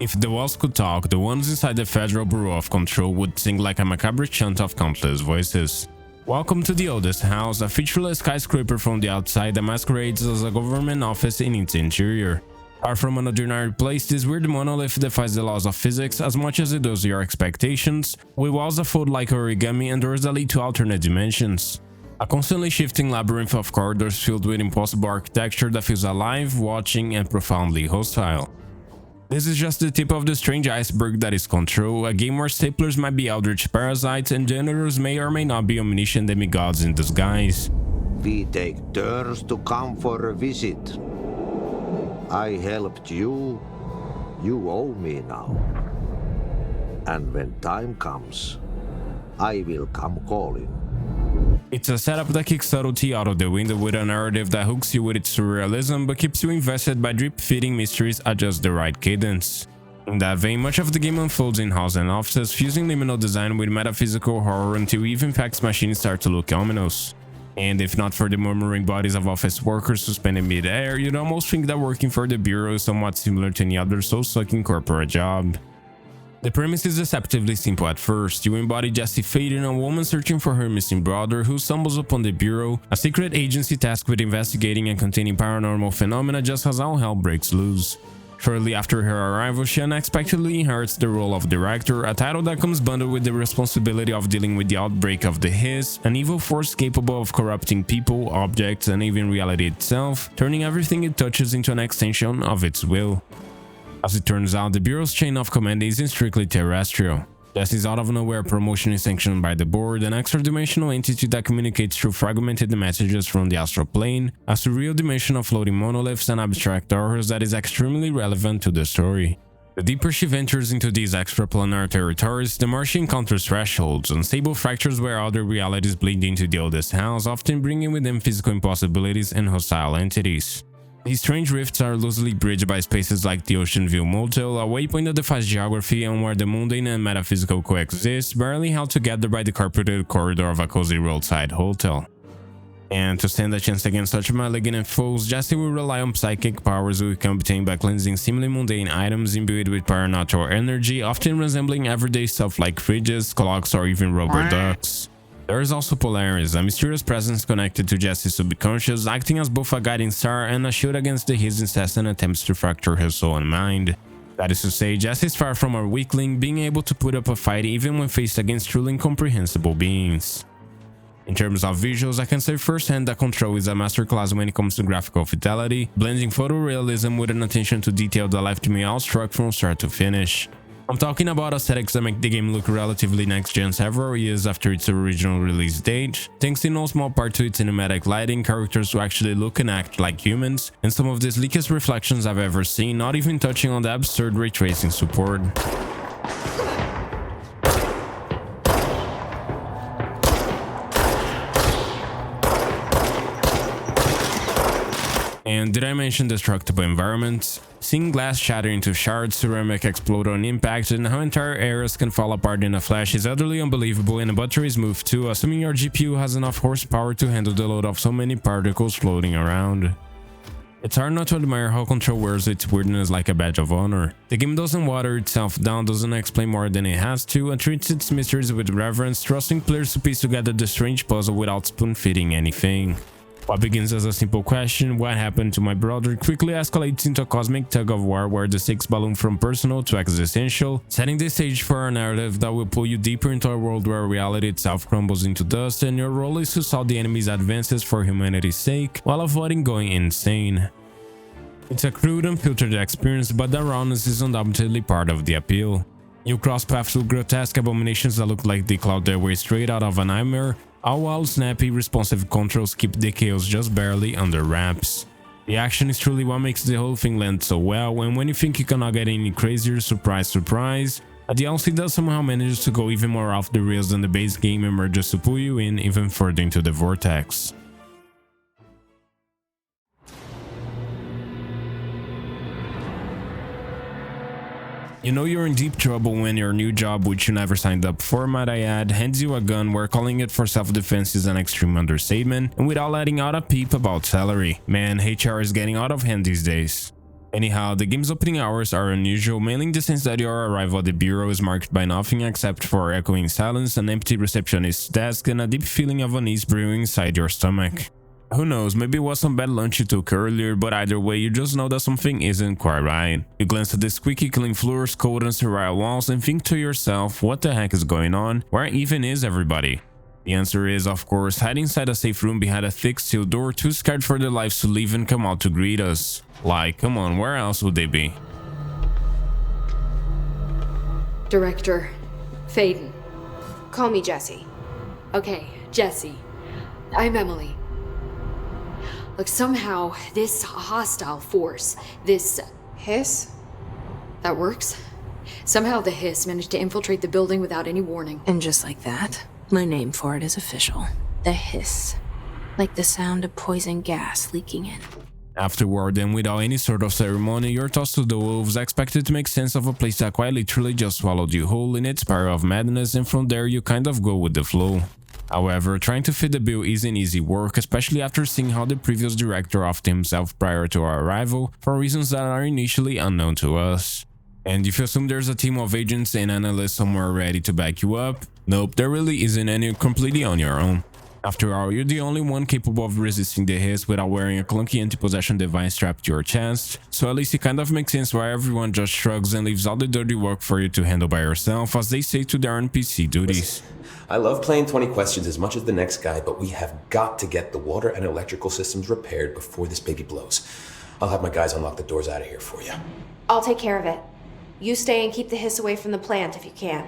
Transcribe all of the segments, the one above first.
If the walls could talk, the ones inside the Federal Bureau of Control would sing like a macabre chant of countless voices. Welcome to the oldest house, a featureless skyscraper from the outside that masquerades as a government office in its interior. Far from an ordinary place, this weird monolith defies the laws of physics as much as it does your expectations, with walls that fold like origami and doors that lead to alternate dimensions. A constantly shifting labyrinth of corridors filled with impossible architecture that feels alive, watching, and profoundly hostile. This is just the tip of the strange iceberg that is Control, a game where staplers might be eldritch parasites and janitors may or may not be omniscient demigods in disguise. We take turns to come for a visit. I helped you, you owe me now. And when time comes, I will come calling. It's a setup that kicks subtlety out of the window with a narrative that hooks you with its surrealism but keeps you invested by drip-feeding mysteries at just the right cadence. In that vein, much of the game unfolds in halls and offices, fusing liminal design with metaphysical horror until even fax machines start to look ominous. And if not for the murmuring bodies of office workers suspended mid-air, you'd almost think that working for the Bureau is somewhat similar to any other soul-sucking corporate job. The premise is deceptively simple at first. You embody Jessie Faden, a woman searching for her missing brother who stumbles upon the Bureau, a secret agency tasked with investigating and containing paranormal phenomena just as all hell breaks loose. Shortly after her arrival, she unexpectedly inherits the role of Director, a title that comes bundled with the responsibility of dealing with the outbreak of the Hiss, an evil force capable of corrupting people, objects, and even reality itself, turning everything it touches into an extension of its will. As it turns out, the Bureau's chain of command isn't strictly terrestrial. Jessie's out-of-nowhere promotion is sanctioned by the board, an extra-dimensional entity that communicates through fragmented messages from the astral plane, a surreal dimension of floating monoliths and abstract horrors that is extremely relevant to the story. The deeper she ventures into these extraplanar territories, the more she encounters thresholds, unstable fractures where other realities bleed into the oldest house, often bringing with them physical impossibilities and hostile entities. These strange rifts are loosely bridged by spaces like the Ocean View Motel, a waypoint that defies geography and where the mundane and metaphysical coexist, barely held together by the carpeted corridor of a cozy roadside hotel. And to stand a chance against such malignant foes, Jessie will rely on psychic powers we can obtain by cleansing seemingly mundane items imbued with paranatural energy, often resembling everyday stuff like fridges, clocks, or even rubber ducks. There is also Polaris, a mysterious presence connected to Jessie's subconscious, acting as both a guiding star and a shield against his incessant attempts to fracture her soul and mind. That is to say, Jessie is far from a weakling, being able to put up a fight even when faced against truly incomprehensible beings. In terms of visuals, I can say firsthand that Control is a masterclass when it comes to graphical fidelity, blending photorealism with an attention to detail that left me awestruck from start to finish. I'm talking about aesthetics that make the game look relatively next-gen several years after its original release date, thanks in no small part to its cinematic lighting, characters who actually look and act like humans, and some of the sleekest reflections I've ever seen, not even touching on the absurd ray tracing support. And did I mention destructible environments? Seeing glass shatter into shards, ceramic explode on impact, and how entire areas can fall apart in a flash is utterly unbelievable, and a buttery smooth too, assuming your GPU has enough horsepower to handle the load of so many particles floating around. It's hard not to admire how Control wears its weirdness like a badge of honor. The game doesn't water itself down, doesn't explain more than it has to, and treats its mysteries with reverence, trusting players to piece together the strange puzzle without spoon-feeding anything. What begins as a simple question, what happened to my brother, quickly escalates into a cosmic tug-of-war where the stakes balloon from personal to existential, setting the stage for a narrative that will pull you deeper into a world where reality itself crumbles into dust and your role is to solve the enemy's advances for humanity's sake, while avoiding going insane. It's a crude, unfiltered experience, but the rawness is undoubtedly part of the appeal. You cross paths with grotesque abominations that look like they clawed their way straight out of a nightmare, all while snappy, responsive controls keep the chaos just barely under wraps. The action is truly what makes the whole thing land so well, and when you think you cannot get any crazier, surprise surprise, a DLC that somehow manages to go even more off the rails than the base game and manages to pull you in even further into the vortex. You know you're in deep trouble when your new job, which you never signed up for, might I add, hands you a gun where calling it for self-defense is an extreme understatement, and without letting out a peep about salary. Man, HR is getting out of hand these days. Anyhow, the game's opening hours are unusual, mainly in the sense that your arrival at the bureau is marked by nothing except for echoing silence, an empty receptionist's desk, and a deep feeling of unease brewing inside your stomach. Who knows, maybe it was some bad lunch you took earlier, but either way, you just know that something isn't quite right. You glance at the squeaky clean floors, cold and sterile walls, and think to yourself, what the heck is going on? Where even is everybody? The answer is, of course, hiding inside a safe room behind a thick steel door, too scared for their lives to leave and come out to greet us. Like, come on, where else would they be? Director Faden. Call me Jessie. Okay, Jessie. I'm Emily. Look, somehow this hostile force, this Hiss? that works. Somehow the Hiss managed to infiltrate the building without any warning. And just like that, my name for it is official. The Hiss. Like the sound of poison gas leaking in. Afterward, and without any sort of ceremony, you're tossed to the wolves, expected to make sense of a place that quite literally just swallowed you whole in its spiral of madness, and from there you kind of go with the flow. However, trying to fit the bill isn't easy work, especially after seeing how the previous director offed himself prior to our arrival, for reasons that are initially unknown to us. And if you assume there's a team of agents and analysts somewhere ready to back you up, nope, there really isn't, and you're completely on your own. After all, you're the only one capable of resisting the Hiss without wearing a clunky anti-possession device strapped to your chest, so at least it kind of makes sense why everyone just shrugs and leaves all the dirty work for you to handle by yourself, as they say to their NPC duties. I love playing 20 questions as much as the next guy, but we have got to get the water and electrical systems repaired before this baby blows. I'll have my guys unlock the doors out of here for you. I'll take care of it. You stay and keep the Hiss away from the plant if you can.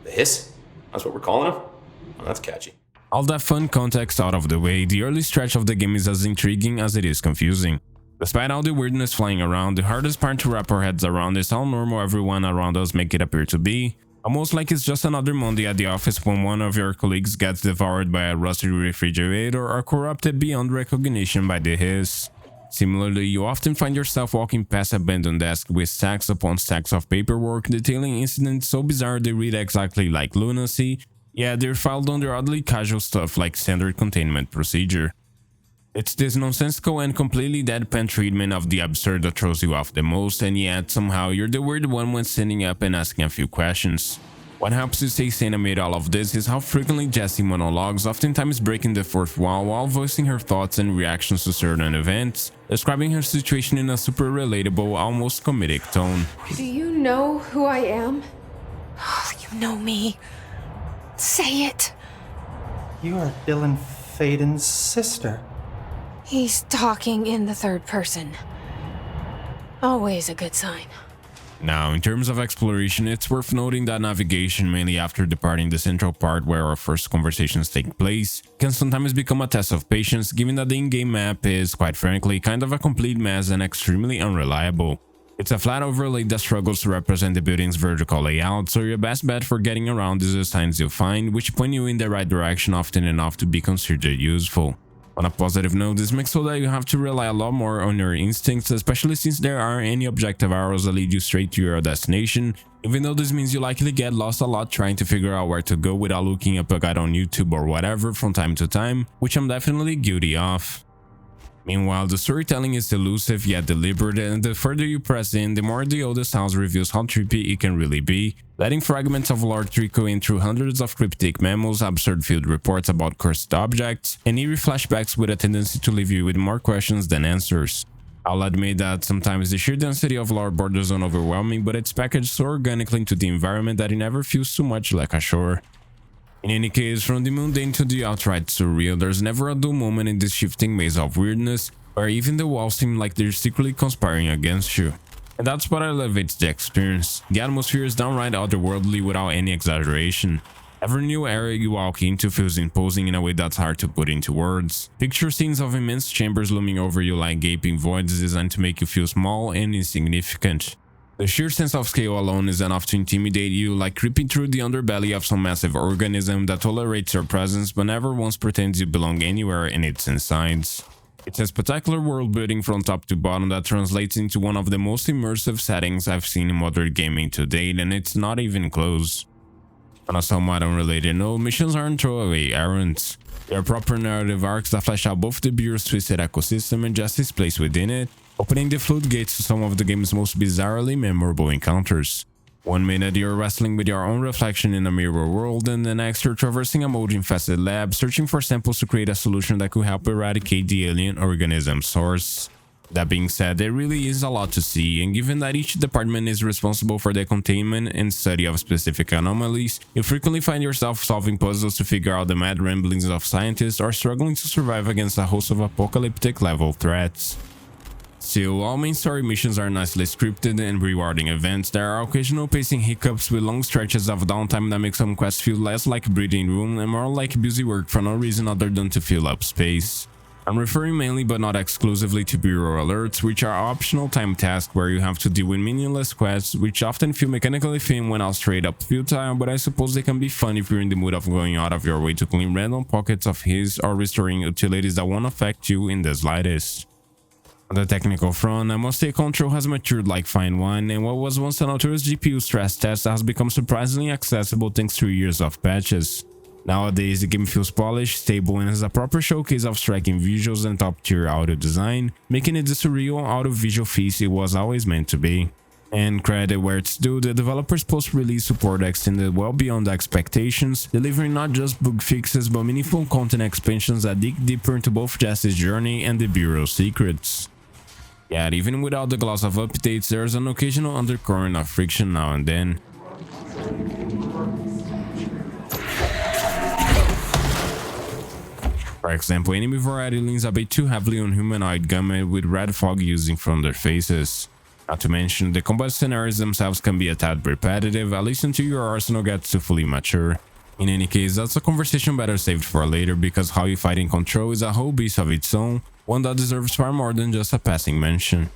The Hiss? That's what we're calling him? Well, that's catchy. All that fun context out of the way, the early stretch of the game is as intriguing as it is confusing. Despite all the weirdness flying around, the hardest part to wrap our heads around is how normal everyone around us make it appear to be. Almost like it's just another Monday at the office when one of your colleagues gets devoured by a rusty refrigerator or corrupted beyond recognition by the Hiss. Similarly, you often find yourself walking past abandoned desks with stacks upon stacks of paperwork detailing incidents so bizarre they read exactly like lunacy, yet they're filed under oddly casual stuff like standard containment procedure. It's this nonsensical and completely deadpan treatment of the absurd that throws you off the most, and yet somehow you're the weird one when standing up and asking a few questions. What helps you stay sane amid all of this is how frequently Jessie monologues, oftentimes breaking the fourth wall while voicing her thoughts and reactions to certain events, describing her situation in a super relatable, almost comedic tone. Do you know who I am? You know me. Say it. You are Dylan Faden's sister. He's talking in the third person. Always a good sign. Now, in terms of exploration, it's worth noting that navigation, mainly after departing the central part where our first conversations take place, can sometimes become a test of patience, given that the in-game map is, quite frankly, kind of a complete mess and extremely unreliable. It's a flat overlay that struggles to represent the building's vertical layout, so your best bet for getting around is the signs you find, which point you in the right direction often enough to be considered useful. On a positive note, this makes so that you have to rely a lot more on your instincts, especially since there aren't any objective arrows that lead you straight to your destination, even though this means you likely get lost a lot trying to figure out where to go without looking up a guide on YouTube or whatever from time to time, which I'm definitely guilty of. Meanwhile, the storytelling is elusive yet deliberate, and the further you press in, the more the oldest house reveals how trippy it can really be, letting fragments of lore trickle in through hundreds of cryptic memos, absurd field reports about cursed objects, and eerie flashbacks with a tendency to leave you with more questions than answers. I'll admit that sometimes the sheer density of lore borders on overwhelming, but it's packaged so organically into the environment that it never feels too much like a chore. In any case, from the mundane to the outright surreal, there's never a dull moment in this shifting maze of weirdness, where even the walls seem like they're secretly conspiring against you. And that's what elevates the experience. The atmosphere is downright otherworldly without any exaggeration. Every new area you walk into feels imposing in a way that's hard to put into words. Picture scenes of immense chambers looming over you like gaping voids designed to make you feel small and insignificant. The sheer sense of scale alone is enough to intimidate you, like creeping through the underbelly of some massive organism that tolerates your presence but never once pretends you belong anywhere in its insides. It's a spectacular world building from top to bottom that translates into one of the most immersive settings I've seen in modern gaming to date, and it's not even close. On a somewhat unrelated note, missions aren't throwaway errands. They are proper narrative arcs that flesh out both the Bureau's twisted ecosystem and Jessie's place within it, opening the floodgates to some of the game's most bizarrely memorable encounters. 1 minute you're wrestling with your own reflection in a mirror world, and the next you're traversing a mold-infested lab, searching for samples to create a solution that could help eradicate the alien organism source. That being said, there really is a lot to see, and given that each department is responsible for the containment and study of specific anomalies, you frequently find yourself solving puzzles to figure out the mad ramblings of scientists or struggling to survive against a host of apocalyptic-level threats. Still, all main story missions are nicely scripted and rewarding events. There are occasional pacing hiccups with long stretches of downtime that make some quests feel less like breathing room and more like busy work for no reason other than to fill up space. I'm referring mainly but not exclusively to bureau alerts, which are optional time tasks where you have to deal with meaningless quests, which often feel mechanically thin when not straight up futile, but I suppose they can be fun if you're in the mood of going out of your way to clean random pockets of his or restoring utilities that won't affect you in the slightest. On the technical front, I must say Control has matured like fine wine, and what was once a notorious GPU stress test has become surprisingly accessible thanks to years of patches. Nowadays, the game feels polished, stable, and has a proper showcase of striking visuals and top-tier audio design, making it the surreal audio-visual feast it was always meant to be. And credit where it's due, the developer's post-release support extended well beyond expectations, delivering not just bug fixes but meaningful content expansions that dig deeper into both Jesse's journey and the Bureau's secrets. Yet, even without the gloss of updates, there's an occasional undercurrent of friction now and then. For example, enemy variety leans a bit too heavily on humanoid gunmen with red fog oozing from their faces. Not to mention, the combat scenarios themselves can be a tad repetitive, at least until your arsenal gets to fully mature. In any case, that's a conversation better saved for later, because how you fight in Control is a whole beast of its own, one that deserves far more than just a passing mention.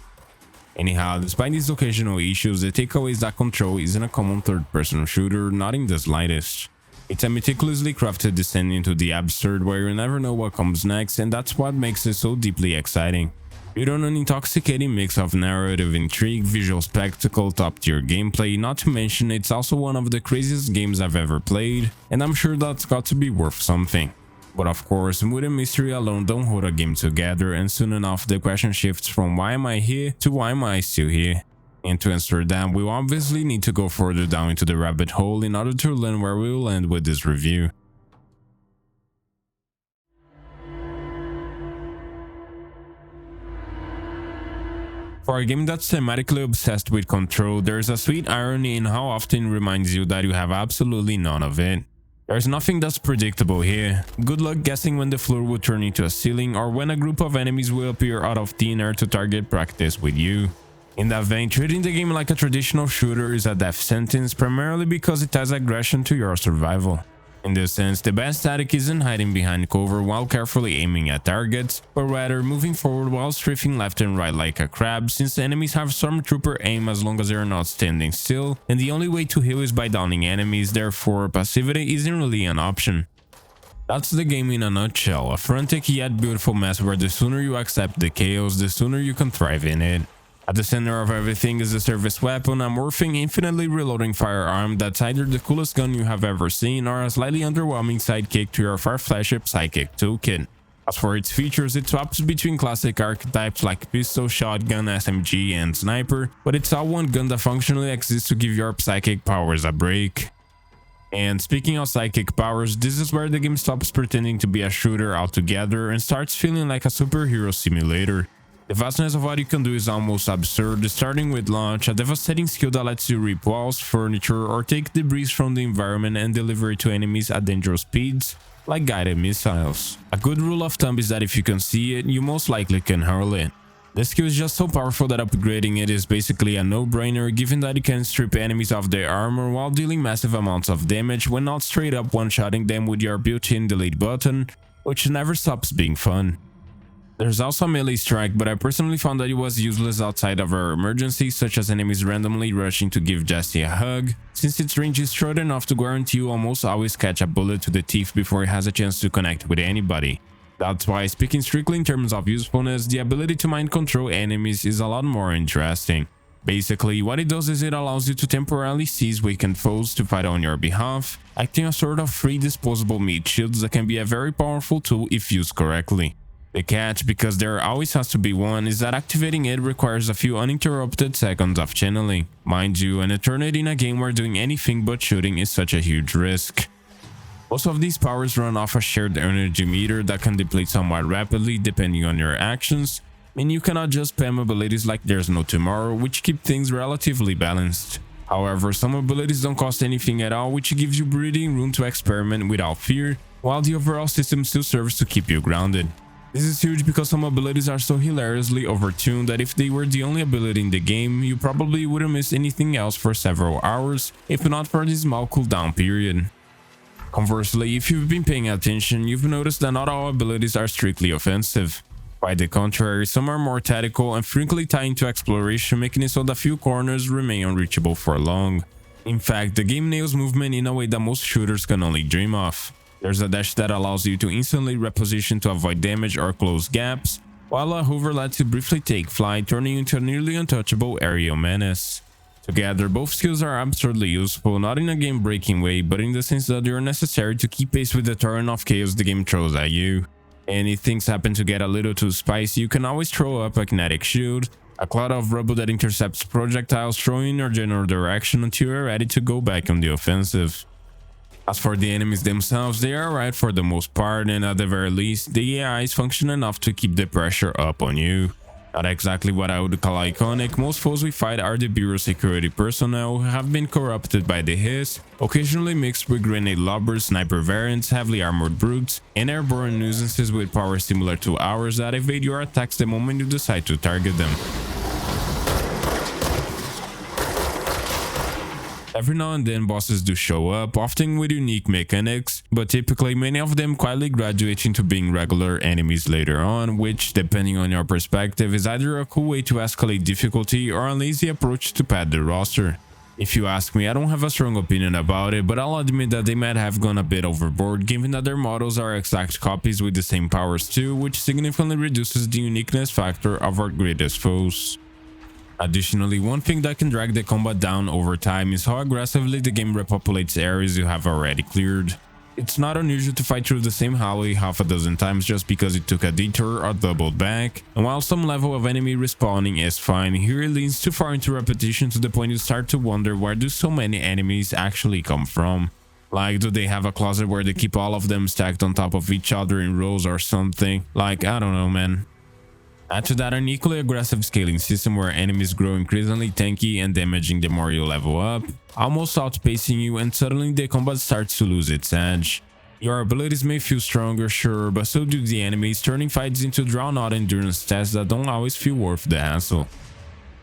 Anyhow, despite these occasional issues, the takeaway is that Control isn't a common third-person shooter, not in the slightest. It's a meticulously crafted descent into the absurd where you never know what comes next, and that's what makes it so deeply exciting. Built on an intoxicating mix of narrative intrigue, visual spectacle, top-tier gameplay, not to mention it's also one of the craziest games I've ever played, and I'm sure that's got to be worth something. But of course, mood and mystery alone don't hold a game together, and soon enough the question shifts from why am I here to why am I still here? And to answer that, we'll obviously need to go further down into the rabbit hole in order to learn where we will end with this review. For a game that's thematically obsessed with control, there's a sweet irony in how often it reminds you that you have absolutely none of it. There's nothing that's predictable here. Good luck guessing when the floor will turn into a ceiling or when a group of enemies will appear out of thin air to target practice with you. In that vein, treating the game like a traditional shooter is a death sentence, primarily because it ties aggression to your survival. In this sense, the best tactic isn't hiding behind cover while carefully aiming at targets, but rather moving forward while strafing left and right like a crab, since the enemies have Stormtrooper aim as long as they are not standing still, and the only way to heal is by downing enemies, therefore passivity isn't really an option. That's the game in a nutshell, a frantic yet beautiful mess where the sooner you accept the chaos, the sooner you can thrive in it. At the center of everything is the service weapon, a morphing, infinitely reloading firearm that's either the coolest gun you have ever seen or a slightly underwhelming sidekick to your far-flagship Psychic toolkit. As for its features, it swaps between classic archetypes like pistol, shotgun, SMG, and sniper, but it's all one gun that functionally exists to give your psychic powers a break. And speaking of psychic powers, this is where the game stops pretending to be a shooter altogether and starts feeling like a superhero simulator. The vastness of what you can do is almost absurd, starting with launch, a devastating skill that lets you rip walls, furniture, or take debris from the environment and deliver it to enemies at dangerous speeds, like guided missiles. A good rule of thumb is that if you can see it, you most likely can hurl it. The skill is just so powerful that upgrading it is basically a no-brainer, given that you can strip enemies of their armor while dealing massive amounts of damage when not straight up one-shotting them with your built-in delete button, which never stops being fun. There's also a melee strike, but I personally found that it was useless outside of our emergencies, such as enemies randomly rushing to give Jesse a hug, since its range is short enough to guarantee you almost always catch a bullet to the teeth before it has a chance to connect with anybody. That's why, speaking strictly in terms of usefulness, the ability to mind control enemies is a lot more interesting. Basically, what it does is it allows you to temporarily seize weakened foes to fight on your behalf, acting as sort of free disposable meat shields that can be a very powerful tool if used correctly. The catch, because there always has to be one, is that activating it requires a few uninterrupted seconds of channeling. Mind you, an eternity in a game where doing anything but shooting is such a huge risk. Most of these powers run off a shared energy meter that can deplete somewhat rapidly depending on your actions, and you cannot just spam abilities like there's no tomorrow, which keep things relatively balanced. However, some abilities don't cost anything at all, which gives you breathing room to experiment without fear, while the overall system still serves to keep you grounded. This is huge because some abilities are so hilariously overtuned that if they were the only ability in the game, you probably wouldn't miss anything else for several hours, if not for this small cooldown period. Conversely, if you've been paying attention, you've noticed that not all abilities are strictly offensive. Quite the contrary, some are more tactical and frequently tie into exploration, making it so that few corners remain unreachable for long. In fact, the game nails movement in a way that most shooters can only dream of. There's a dash that allows you to instantly reposition to avoid damage or close gaps, while a hover lets you briefly take flight, turning you into a nearly untouchable aerial menace. Together, both skills are absurdly useful, not in a game-breaking way, but in the sense that they are necessary to keep pace with the torrent of chaos the game throws at you. And if things happen to get a little too spicy, you can always throw up a kinetic shield, a cloud of rubble that intercepts projectiles thrown in your general direction until you're ready to go back on the offensive. As for the enemies themselves, they are alright for the most part, and at the very least, the AIs function enough to keep the pressure up on you. Not exactly what I would call iconic, most foes we fight are the Bureau security personnel who have been corrupted by the Hiss, occasionally mixed with grenade lobbers, sniper variants, heavily armored brutes, and airborne nuisances with powers similar to ours that evade your attacks the moment you decide to target them. Every now and then bosses do show up, often with unique mechanics, but typically many of them quietly graduate into being regular enemies later on, which, depending on your perspective, is either a cool way to escalate difficulty or a lazy approach to pad the roster. If you ask me, I don't have a strong opinion about it, but I'll admit that they might have gone a bit overboard given that their models are exact copies with the same powers too, which significantly reduces the uniqueness factor of our greatest foes. Additionally, one thing that can drag the combat down over time is how aggressively the game repopulates areas you have already cleared. It's not unusual to fight through the same hallway half a dozen times just because it took a detour or doubled back, and while some level of enemy respawning is fine, here it leans too far into repetition to the point you start to wonder where do so many enemies actually come from. Like, do they have a closet where they keep all of them stacked on top of each other in rows or something? Like, I don't know, man. Add to that an equally aggressive scaling system where enemies grow increasingly tanky and damaging the more you level up, almost outpacing you, and suddenly the combat starts to lose its edge. Your abilities may feel stronger, sure, but so do the enemies, turning fights into drawn-out endurance tests that don't always feel worth the hassle.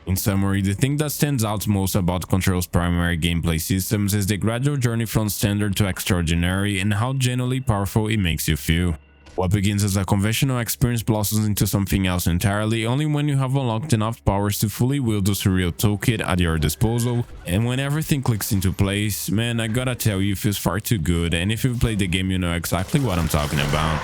In summary, the thing that stands out most about Control's primary gameplay systems is the gradual journey from standard to extraordinary and how genuinely powerful it makes you feel. What begins as a conventional experience blossoms into something else entirely only when you have unlocked enough powers to fully wield the surreal toolkit at your disposal, and when everything clicks into place, man, I gotta tell you, it feels far too good, and if you've played the game you know exactly what I'm talking about.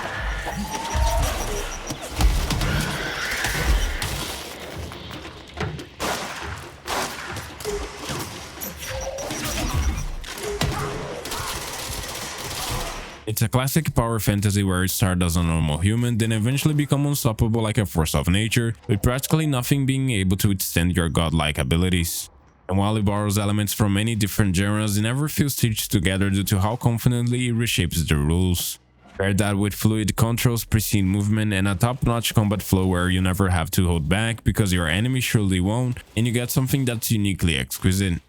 It's a classic power fantasy where you start as a normal human, then eventually become unstoppable like a force of nature, with practically nothing being able to withstand your godlike abilities. And while it borrows elements from many different genres, it never feels stitched together due to how confidently it reshapes the rules. Pair that with fluid controls, pristine movement, and a top-notch combat flow where you never have to hold back because your enemy surely won't, and you get something that's uniquely exquisite.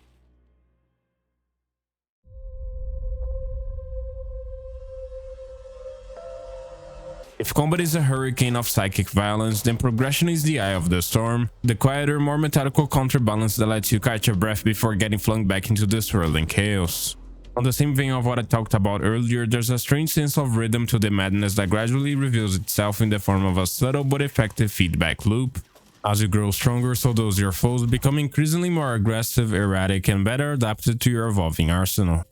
If combat is a hurricane of psychic violence, then progression is the eye of the storm, the quieter, more methodical counterbalance that lets you catch your breath before getting flung back into the swirling chaos. On the same vein of what I talked about earlier, there's a strange sense of rhythm to the madness that gradually reveals itself in the form of a subtle but effective feedback loop. As you grow stronger, so does your foes, become increasingly more aggressive, erratic, and better adapted to your evolving arsenal.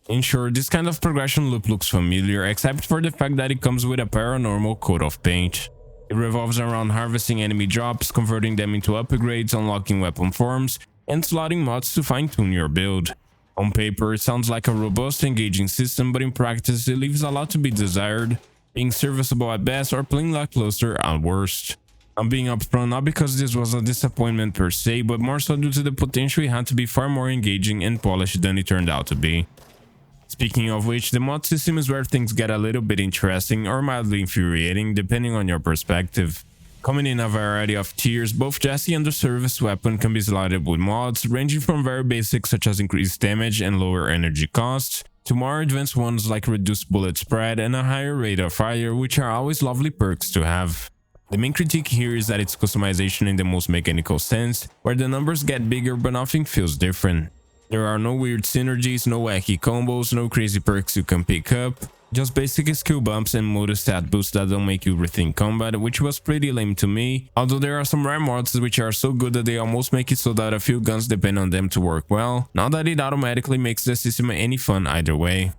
In short, this kind of progression loop looks familiar, except for the fact that it comes with a paranormal coat of paint. It revolves around harvesting enemy drops, converting them into upgrades, unlocking weapon forms, and slotting mods to fine-tune your build. On paper, it sounds like a robust, engaging system, but in practice, it leaves a lot to be desired. being serviceable at best or plain lackluster at worst. I'm being upfront not because this was a disappointment per se, but more so due to the potential it had to be far more engaging and polished than it turned out to be. Speaking of which, the mod system is where things get a little bit interesting or mildly infuriating depending on your perspective. Coming in a variety of tiers, both Jesse and the service weapon can be slotted with mods ranging from very basic such as increased damage and lower energy costs, to more advanced ones like reduced bullet spread and a higher rate of fire, which are always lovely perks to have. The main critique here is that it's customization in the most mechanical sense, where the numbers get bigger but nothing feels different. There are no weird synergies, no wacky combos, no crazy perks you can pick up, just basic skill bumps and motor stat boosts that don't make you rethink combat, which was pretty lame to me, although there are some rare mods which are so good that they almost make it so that a few guns depend on them to work well, not that it automatically makes the system any fun either way.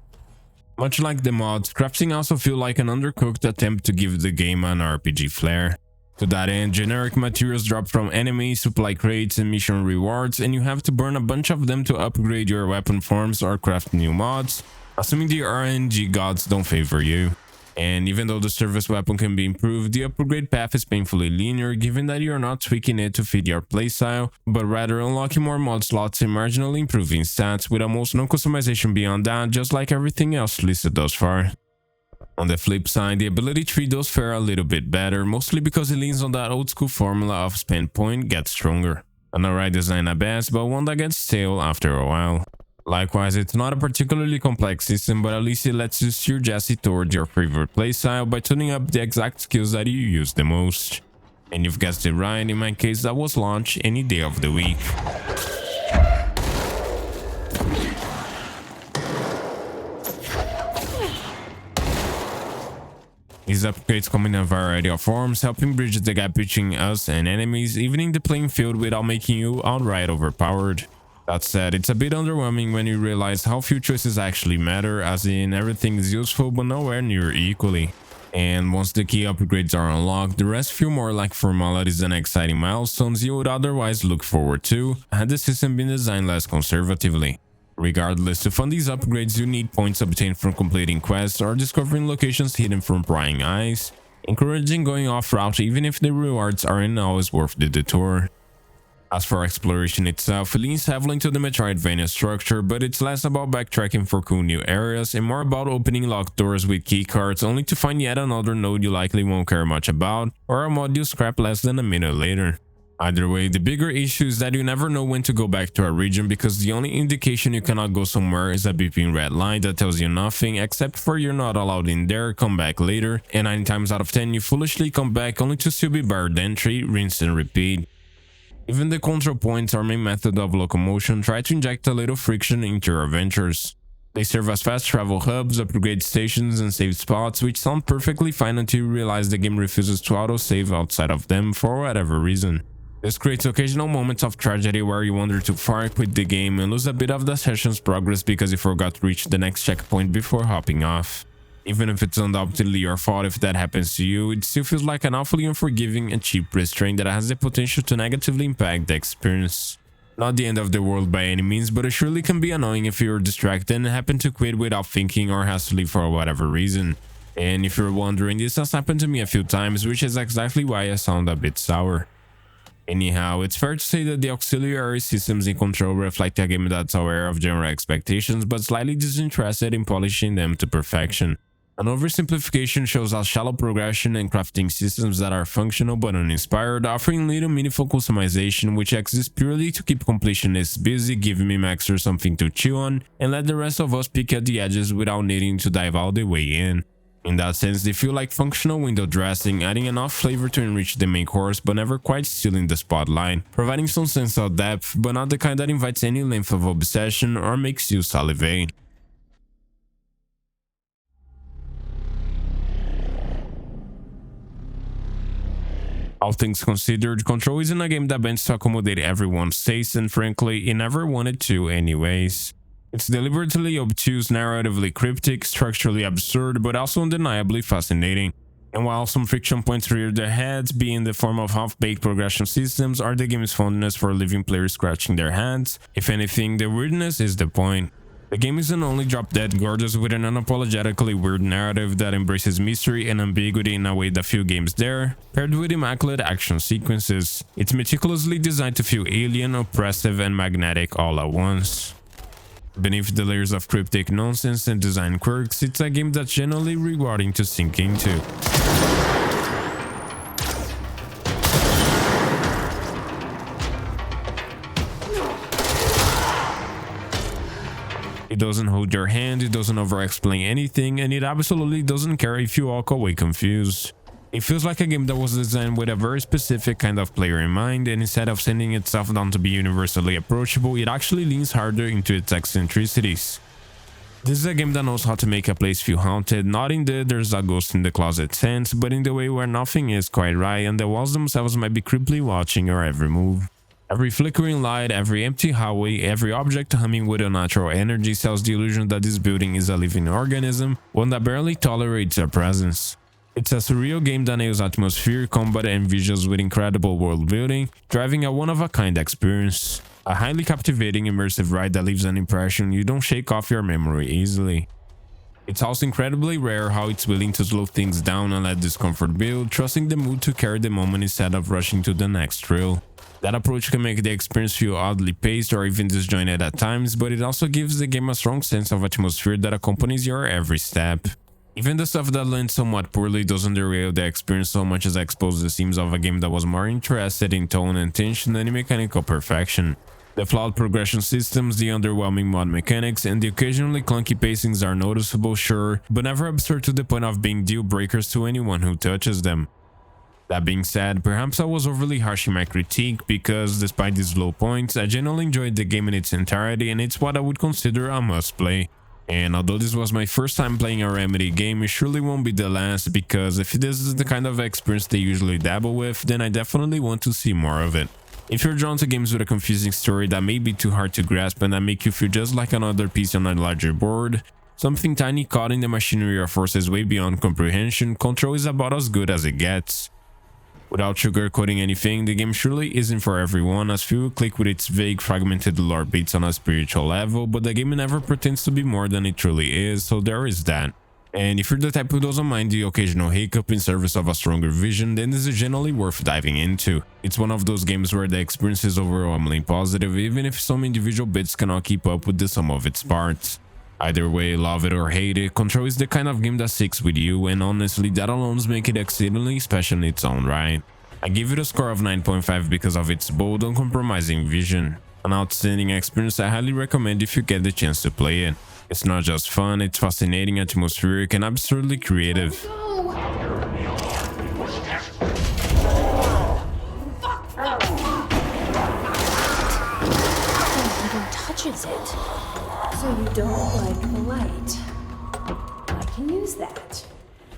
Much like the mods, crafting also feel like an undercooked attempt to give the game an RPG flair. To that end, generic materials drop from enemies, supply crates, and mission rewards, and you have to burn a bunch of them to upgrade your weapon forms or craft new mods, assuming the RNG gods don't favor you. And even though the service weapon can be improved, the upgrade path is painfully linear given that you are not tweaking it to fit your playstyle, but rather unlocking more mod slots and marginally improving stats with almost no customization beyond that, just like everything else listed thus far. On the flip side, the ability tree does fare a little bit better, mostly because it leans on that old school formula of spend point, get stronger. An alright design at best, but one that gets stale after a while. Likewise, it's not a particularly complex system, but at least it lets you steer Jesse towards your favorite playstyle by tuning up the exact skills that you use the most. And you've guessed it right, in my case that was launch any day of the week. These upgrades come in a variety of forms, helping bridge the gap between us and enemies, evening the playing field without making you outright overpowered. That said, it's a bit underwhelming when you realize how few choices actually matter, as in everything is useful but nowhere near equally. And once the key upgrades are unlocked, the rest feel more like formalities than exciting milestones you would otherwise look forward to, had the system been designed less conservatively. Regardless, to fund these upgrades you need points obtained from completing quests or discovering locations hidden from prying eyes, encouraging going off-route even if the rewards aren't always worth the detour. As for exploration itself, it leans heavily into the Metroidvania structure, but it's less about backtracking for cool new areas and more about opening locked doors with keycards only to find yet another node you likely won't care much about, or a mod you scrap less than a minute later. Either way, the bigger issue is that you never know when to go back to a region because the only indication you cannot go somewhere is a beeping red light that tells you nothing except for you're not allowed in there, come back later, and 9 times out of 10 you foolishly come back only to still be barred entry, rinse and repeat. Even the control points, our main method of locomotion, try to inject a little friction into your adventures. They serve as fast travel hubs, upgrade stations, and save spots, which sound perfectly fine until you realize the game refuses to autosave outside of them for whatever reason. This creates occasional moments of tragedy where you wander too far, quit the game, and lose a bit of the session's progress because you forgot to reach the next checkpoint before hopping off. Even if it's undoubtedly your fault if that happens to you, it still feels like an awfully unforgiving and cheap restraint that has the potential to negatively impact the experience. Not the end of the world by any means, but it surely can be annoying if you're distracted and happen to quit without thinking or has to leave for whatever reason. And if you're wondering, this has happened to me a few times, which is exactly why I sound a bit sour. Anyhow, it's fair to say that the auxiliary systems in Control reflect a game that's aware of general expectations but slightly disinterested in polishing them to perfection. An oversimplification shows how shallow progression and crafting systems that are functional but uninspired, offering little meaningful customization which exists purely to keep completionists busy, giving Mimexer something to chew on, and let the rest of us pick at the edges without needing to dive all the way in. In that sense, they feel like functional window dressing, adding enough flavor to enrich the main course but never quite stealing the spotlight, providing some sense of depth but not the kind that invites any length of obsession or makes you salivate. All things considered, Control isn't a game that bends to accommodate everyone's taste, and frankly, it never wanted to anyways. It's deliberately obtuse, narratively cryptic, structurally absurd, but also undeniably fascinating. And while some friction points rear their heads, be in the form of half-baked progression systems or the game's fondness for leaving players scratching their hands, if anything, the weirdness is the point. The game isn't only drop-dead gorgeous with an unapologetically weird narrative that embraces mystery and ambiguity in a way that few games dare, paired with immaculate action sequences. It's meticulously designed to feel alien, oppressive, and magnetic all at once. Beneath the layers of cryptic nonsense and design quirks, it's a game that's genuinely rewarding to sink into. It doesn't hold your hand, it doesn't over-explain anything, and it absolutely doesn't care if you walk away confused. It feels like a game that was designed with a very specific kind of player in mind, and instead of sending itself down to be universally approachable, it actually leans harder into its eccentricities. This is a game that knows how to make a place feel haunted, not in the "there's a ghost in the closet" sense, but in the way where nothing is quite right and the walls themselves might be creepily watching your every move. Every flickering light, every empty hallway, every object humming with unnatural energy sells the illusion that this building is a living organism, one that barely tolerates your presence. It's a surreal game that nails atmosphere, combat, and visuals with incredible world building, driving a one-of-a-kind experience. A highly captivating, immersive ride that leaves an impression you don't shake off your memory easily. It's also incredibly rare how it's willing to slow things down and let discomfort build, trusting the mood to carry the moment instead of rushing to the next thrill. That approach can make the experience feel oddly paced or even disjointed at times, but it also gives the game a strong sense of atmosphere that accompanies your every step. Even the stuff that lands somewhat poorly doesn't derail the experience so much as expose the seams of a game that was more interested in tone and tension than in mechanical perfection. The flawed progression systems, the underwhelming mod mechanics, and the occasionally clunky pacings are noticeable, sure, but never absurd to the point of being deal breakers to anyone who touches them. That being said, perhaps I was overly harsh in my critique because, despite these low points, I genuinely enjoyed the game in its entirety and it's what I would consider a must-play. And although this was my first time playing a Remedy game, it surely won't be the last, because if this is the kind of experience they usually dabble with, then I definitely want to see more of it. If you're drawn to games with a confusing story that may be too hard to grasp and that make you feel just like another piece on a larger board, something tiny caught in the machinery of forces way beyond comprehension, Control is about as good as it gets. Without sugarcoating anything, the game surely isn't for everyone, as few click with its vague, fragmented lore beats on a spiritual level, but the game never pretends to be more than it truly is, so there is that. And if you're the type who doesn't mind the occasional hiccup in service of a stronger vision, then this is generally worth diving into. It's one of those games where the experience is overwhelmingly positive, even if some individual bits cannot keep up with the sum of its parts. Either way, love it or hate it, Control is the kind of game that sticks with you, and honestly, that alone makes it exceedingly special in its own right. I give it a score of 9.5 because of its bold, uncompromising vision. An outstanding experience I highly recommend if you get the chance to play it. It's not just fun, it's fascinating, atmospheric, and absurdly creative. Touches it. So you don't like the light. I can use that.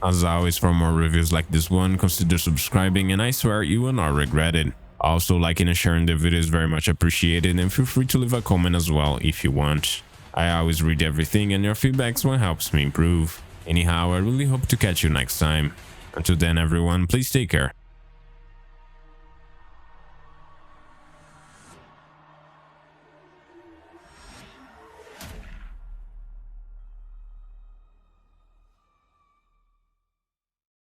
As always, for more reviews like this one, consider subscribing, and I swear you will not regret it. Also, liking and sharing the video is very much appreciated, and feel free to leave a comment as well if you want. I always read everything, and your feedback's what helps me improve. Anyhow, I really hope to catch you next time. Until then, everyone, please take care.